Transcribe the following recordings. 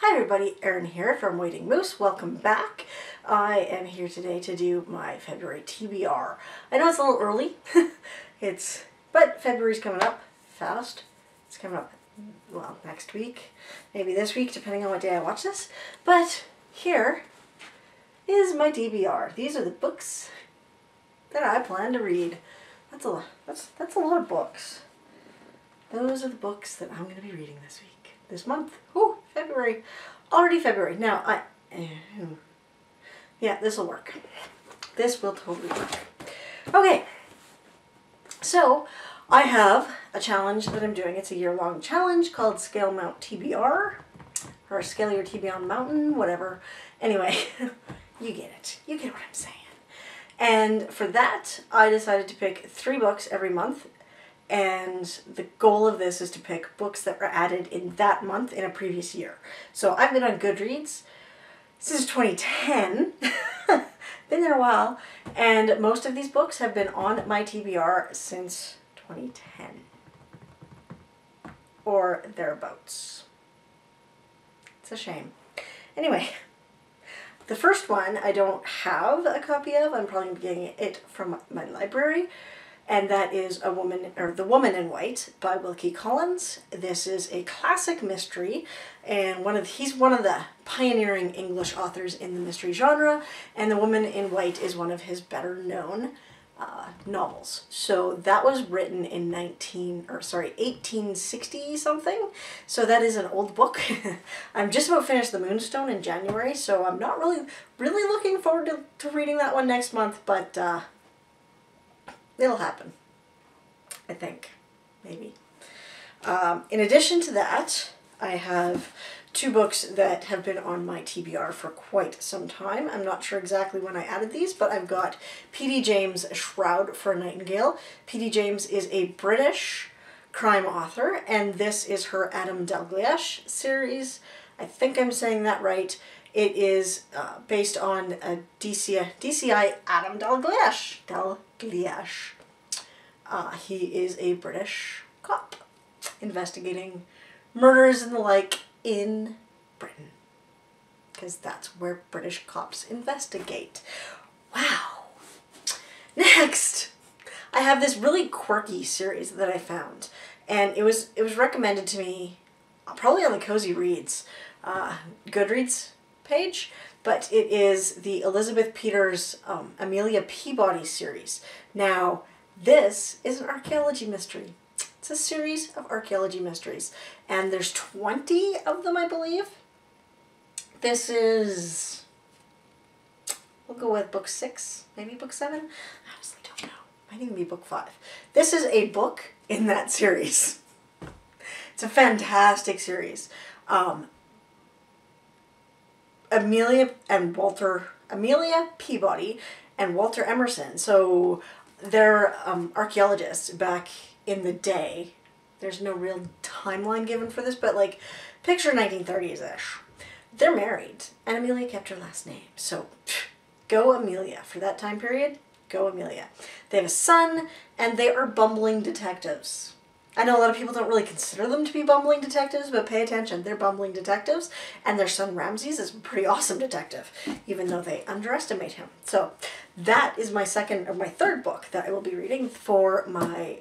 Hi everybody, Erin here from Waiting Moose. Welcome back. I am here today to do my February TBR. I know it's a little early, but February's coming up fast. It's coming up, well, next week, maybe this week, depending on what day I watch this. But here is my TBR. These are the books that I plan to read. That's a lot of books. Those are the books that I'm going to be reading this week. This month. Whew, February. Already February. Now, yeah, this will work. This will totally work. Okay. So, I have a challenge that I'm doing. It's a year-long challenge called Scale Mount TBR. Or Scale Your TBR on Mountain, whatever. Anyway, you get it. You get what I'm saying. And for that, I decided to pick 3 books every month. And the goal of this is to pick books that were added in that month in a previous year. So I've been on Goodreads since 2010. Been there a while. And most of these books have been on my TBR since 2010. Or thereabouts. It's a shame. Anyway, the first one I don't have a copy of. I'm probably getting it from my library. And that is The Woman in White by Wilkie Collins. This is a classic mystery, and he's one of the pioneering English authors in the mystery genre, and The Woman in White is one of his better known novels. So that was written in 1860 something. So that is an old book. I'm just about finished The Moonstone in January, so I'm not really looking forward to reading that one next month, but it'll happen, I think, maybe. In addition to that, I have 2 books that have been on my TBR for quite some time. I'm not sure exactly when I added these, but I've got P.D. James' Shroud for a Nightingale. P.D. James is a British crime author, and this is her Adam Dalgliesh series. I think I'm saying that right. It is based on a DCI Adam Dalgliesh. He is a British cop investigating murders and the like in Britain. Because that's where British cops investigate. Wow. Next, I have this really quirky series that I found. And it was recommended to me probably on the Cozy Reads Goodreads page, but it is the Elizabeth Peters Amelia Peabody series. Now, this is an archaeology mystery. It's a series of archaeology mysteries, and there's 20 of them, I believe. This is, we'll go with book 6, maybe book 7. I honestly don't know. Might even be book 5. This is a book in that series. It's a fantastic series. Amelia Peabody and Walter Emerson. So they're archaeologists back in the day. There's no real timeline given for this, but like picture 1930s-ish. They're married, and Amelia kept her last name. So go Amelia. For that time period, go Amelia. They have a son, and they are bumbling detectives. I know a lot of people don't really consider them to be bumbling detectives, but pay attention. They're bumbling detectives, and their son Ramses is a pretty awesome detective, even though they underestimate him. So that is my third book that I will be reading for my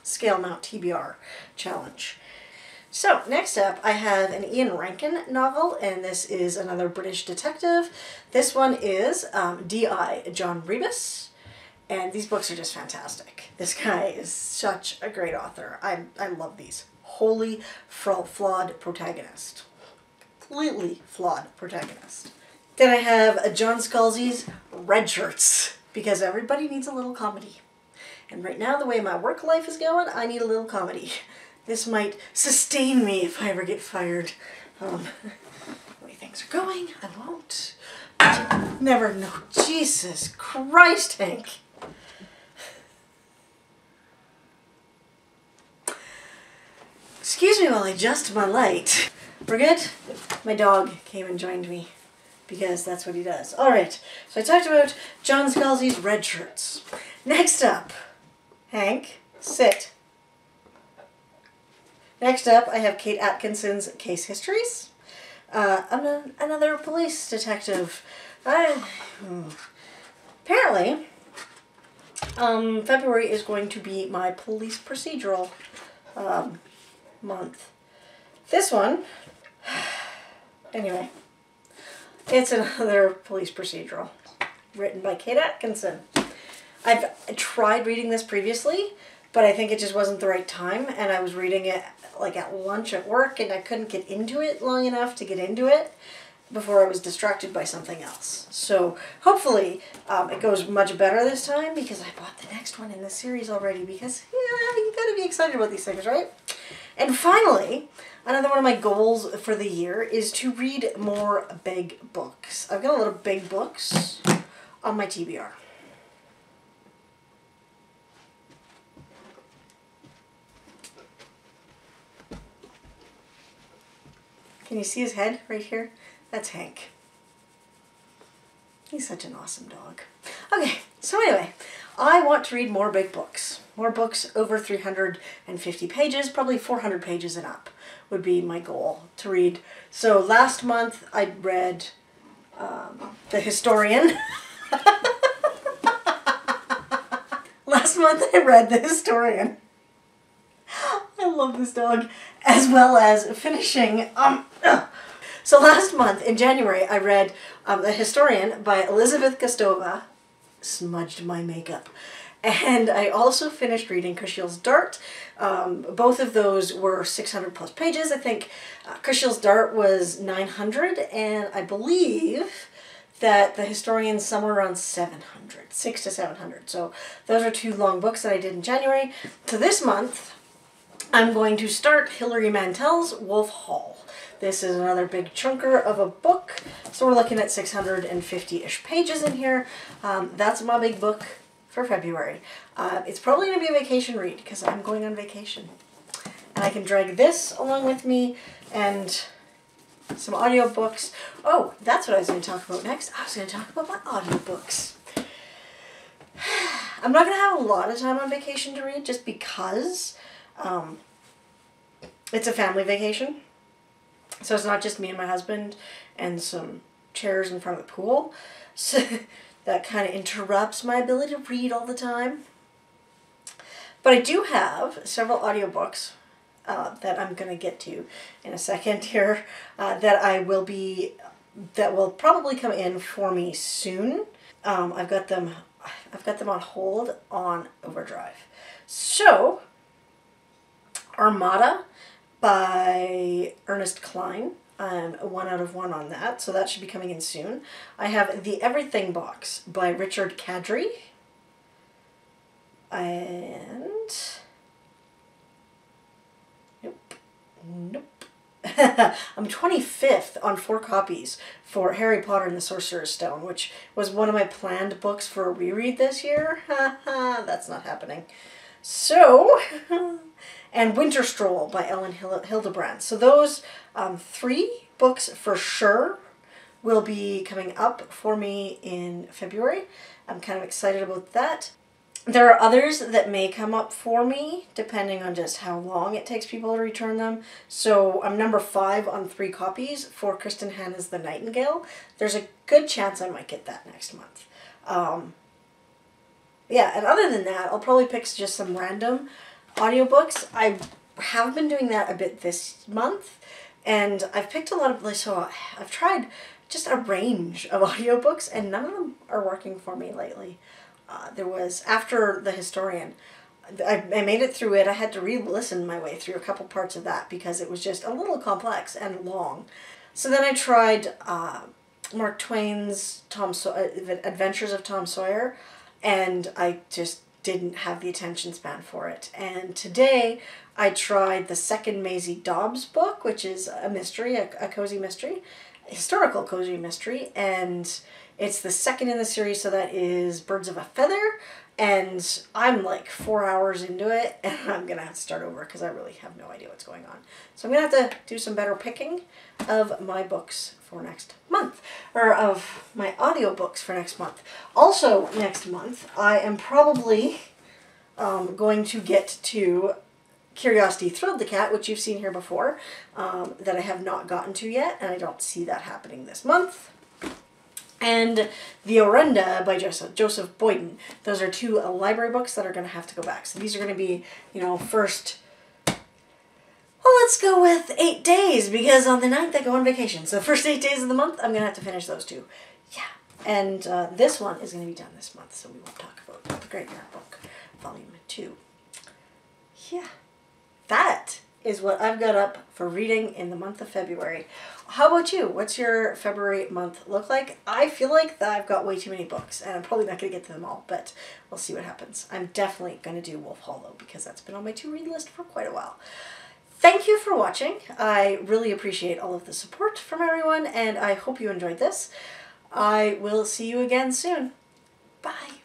Scale Mount TBR challenge. So next up, I have an Ian Rankin novel, and this is another British detective. This one is D.I. John Rebus. And these books are just fantastic. This guy is such a great author. I love these. Wholly flawed protagonist. Completely flawed protagonist. Then I have John Scalzi's Red Shirts, because everybody needs a little comedy. And right now, the way my work life is going, I need a little comedy. This might sustain me if I ever get fired. The way things are going, I won't. Never know. Jesus Christ, Hank. Excuse me while I adjust my light. We're good? My dog came and joined me because that's what he does. Alright, so I talked about John Scalzi's Red Shirts. Next up, Hank, sit. Next up, I have Kate Atkinson's Case Histories. Another police detective. Apparently, February is going to be my police procedural month. This one, anyway, it's another police procedural written by Kate Atkinson. I've tried reading this previously, but I think it just wasn't the right time, and I was reading it like at lunch at work, and I couldn't get into it long enough to get into it before I was distracted by something else. So hopefully it goes much better this time, because I bought the next one in the series already, because yeah, you gotta be excited about these things, right? And finally, another one of my goals for the year is to read more big books. I've got a lot of big books on my TBR. Can you see his head right here? That's Hank. He's such an awesome dog. Okay, so anyway, I want to read more big books. More books over 350 pages, probably 400 pages and up would be my goal to read. So last month I read The Historian. Last month I read The Historian. I love this dog. As well as finishing... So last month, in January, I read The Historian by Elizabeth Gustova. Smudged my makeup. And I also finished reading Kushiel's Dart. Both of those were 600 plus pages. I think Kushiel's Dart was 900, and I believe that The Historian's somewhere around 700, 600 to 700. So those are two long books that I did in January. So this month, I'm going to start Hilary Mantel's Wolf Hall. This is another big chunker of a book. So we're looking at 650-ish pages in here. That's my big book for February. It's probably going to be a vacation read because I'm going on vacation. And I can drag this along with me and some audiobooks. Oh, that's what I was going to talk about next. I was going to talk about my audiobooks. I'm not going to have a lot of time on vacation to read just because it's a family vacation. So it's not just me and my husband and some chairs in front of the pool. So that kind of interrupts my ability to read all the time. But I do have several audiobooks that I'm going to get to in a second here that will probably come in for me soon. I've got them on hold on Overdrive. So Armada by Ernest Cline. 1 out of 1 on that, so that should be coming in soon. I have The Everything Box by Richard Kadrey. And... Nope. I'm 25th on 4 copies for Harry Potter and the Sorcerer's Stone, which was one of my planned books for a reread this year. That's not happening. So... and Winter Stroll by Ellen Hildebrand. So those 3 books for sure will be coming up for me in February. I'm kind of excited about that. There are others that may come up for me depending on just how long it takes people to return them. So I'm number 5 on 3 copies for Kristen Hanna's The Nightingale. There's a good chance I might get that next month. Yeah, and other than that, I'll probably pick just some random audiobooks. I have been doing that a bit this month, and I've picked a lot of, so I've tried just a range of audiobooks, and none of them are working for me lately. There was, after The Historian, I made it through it. I had to re-listen my way through a couple parts of that because it was just a little complex and long. So then I tried Mark Twain's Adventures of Tom Sawyer, and I just didn't have the attention span for it. And today I tried the second Maisie Dobbs book, which is a mystery, a cozy mystery, a historical cozy mystery, and it's the second in the series, so that is Birds of a Feather, and I'm like 4 hours into it, and I'm gonna have to start over because I really have no idea what's going on. So I'm gonna have to do some better picking of my books for next month, or of my audiobooks for next month. Also next month, I am probably going to get to Curiosity Thrilled the Cat, which you've seen here before, that I have not gotten to yet, and I don't see that happening this month. And The Orenda by Joseph Boyden. Those are two library books that are going to have to go back. So these are going to be, you know, first... Well, let's go with 8 days, because on the 9th I go on vacation. So the first 8 days of the month, I'm going to have to finish those two. Yeah. And this one is going to be done this month, so we won't talk about the Graveyard Book, Volume 2. Yeah. That is what I've got up for reading in the month of February. How about you? What's your February month look like? I feel like that I've got way too many books, and I'm probably not going to get to them all, but we'll see what happens. I'm definitely going to do Wolf Hollow, because that's been on my to-read list for quite a while. Thank you for watching. I really appreciate all of the support from everyone, and I hope you enjoyed this. I will see you again soon. Bye.